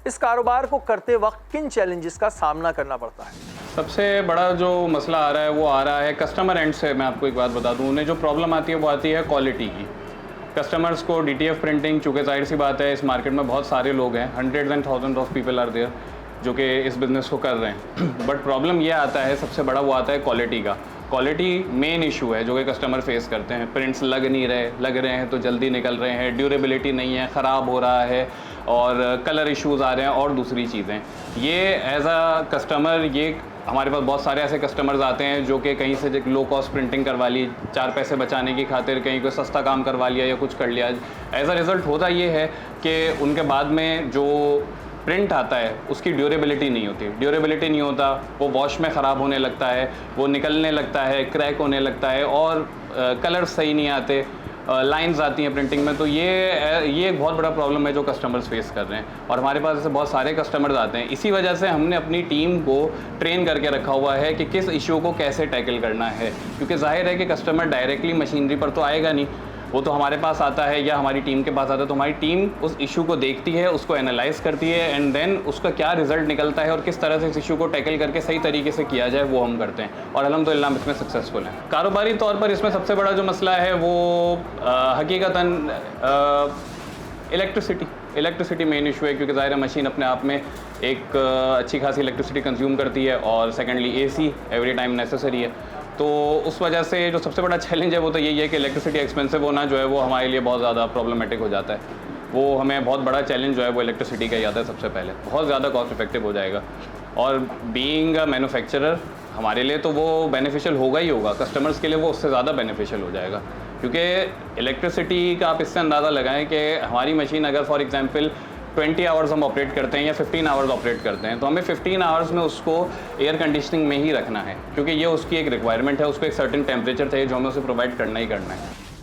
इस कारोबार को करते वक्त किन चैलेंजेस का सामना करना पड़ता है? सबसे बड़ा जो मसला आ रहा है वो आ रहा है कस्टमर एंड से। मैं आपको एक बात बता दूं, उन्हें जो प्रॉब्लम आती है वो आती है क्वालिटी की। कस्टमर्स को DTF प्रिंटिंग, चूँकि जाहिर सी बात है इस मार्केट में बहुत सारे लोग हैं, hundreds and thousand of people are there जो कि इस बिज़नेस को कर रहे हैं। बट प्रॉब्लम ये आता है, सबसे बड़ा वो आता है क्वालिटी का। क्वालिटी मेन इशू है जो कि कस्टमर फेस करते हैं। प्रिंट्स लग नहीं रहे, लग रहे हैं तो जल्दी निकल रहे हैं, ड्यूरेबिलिटी नहीं है, ख़राब हो रहा है, और कलर इश्यूज़ आ रहे हैं और दूसरी चीज़ें। ये एज अ कस्टमर, ये हमारे पास बहुत सारे ऐसे कस्टमर्स आते हैं जो कि कहीं से लो कॉस्ट प्रिंटिंग करवा ली, 4 पैसे बचाने की खातिर कहीं कोई सस्ता काम करवा लिया या कुछ कर लिया। एज अ रिज़ल्ट होता ये है कि उनके बाद में जो प्रिंट आता है उसकी ड्यूरेबिलिटी नहीं होती। ड्यूरेबिलिटी नहीं होता, वो वॉश में ख़राब होने लगता है, वो निकलने लगता है, क्रैक होने लगता है, और कलर सही नहीं आते, लाइंस आती हैं प्रिंटिंग में। तो ये एक बहुत बड़ा प्रॉब्लम है जो कस्टमर्स फेस कर रहे हैं, और हमारे पास ऐसे बहुत सारे कस्टमर्स आते हैं। इसी वजह से हमने अपनी टीम को ट्रेन करके रखा हुआ है कि किस इशू को कैसे टैकल करना है, क्योंकि जाहिर है कि कस्टमर डायरेक्टली मशीनरी पर तो आएगा नहीं, वो तो हमारे पास आता है या हमारी टीम के पास आता है। तो हमारी टीम उस इशू को देखती है, उसको एनालाइज करती है, एंड देन उसका क्या रिजल्ट निकलता है और किस तरह से इस इशू को टैकल करके सही तरीके से किया जाए, वो हम करते हैं, और अल्हम्दुलिल्लाह हम इसमें सक्सेसफुल हैं। कारोबारी तौर पर इसमें सबसे बड़ा जो मसला है वो हकीकतन इलेक्ट्रिसिटी मेन इशू है, क्योंकि ज़ाहिर मशीन अपने आप में एक अच्छी खासी इलेक्ट्रिसिटी कंज्यूम करती है, और secondly AC every time necessary है। तो उस वजह से जो सबसे बड़ा चैलेंज है वो तो यही है कि इलेक्ट्रिसिटी एक्सपेंसिव होना जो है वो हमारे लिए बहुत ज़्यादा प्रॉब्लमेटिक हो जाता है। वो हमें बहुत बड़ा चैलेंज जो है वो इलेक्ट्रिसिटी का ही आता है सबसे पहले, बहुत ज़्यादा कॉस्ट इफेक्टिव हो जाएगा। और बीइंग अ मैन्युफैक्चरर हमारे लिए तो वो बेनिफिशियल होगा ही होगा, कस्टमर्स के लिए वो उससे ज़्यादा बेनिफिशियल हो जाएगा, क्योंकि इलेक्ट्रिसिटी का आप इससे अंदाज़ा लगाएं कि हमारी मशीन अगर फॉर एग्जांपल 20 आवर्स हम ऑपरेट करते हैं या 15 आवर्स ऑपरेट करते हैं, तो हमें 15 आवर्स में उसको एयर कंडीशनिंग में ही रखना है, क्योंकि ये उसकी एक रिक्वायरमेंट है, उसको एक सर्टेन टेम्परेचर चाहिए जो हमें उसे प्रोवाइड करना ही करना है।